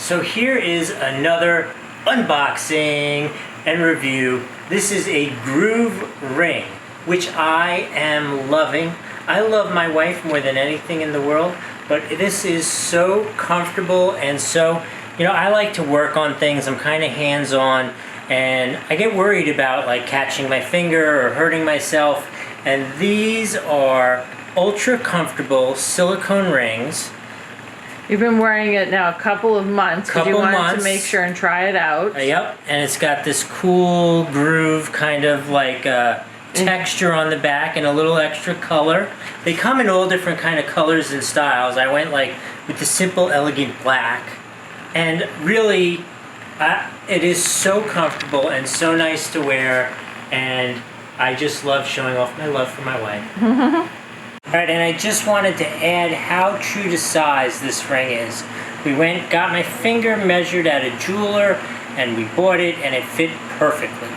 So here is another unboxing and review. This is a groove ring, which I am loving. I love my wife more than anything in the world, but this is so comfortable and so, I like to work on things. I'm kind of hands-on, and I get worried about like catching my finger or hurting myself. And these are ultra comfortable silicone rings. You've been wearing it now a couple of months because you wanted to make sure and try it out. Yep, and it's got this cool groove kind of like texture on the back and a little extra color. They come in all different kind of colors and styles. I went like with the simple, elegant black, and really, it is so comfortable and so nice to wear, and I just love showing off my love for my wife. Alright, and I just wanted to add how true to size this ring is. We got my finger measured at a jeweler, and we bought it, and it fit perfectly.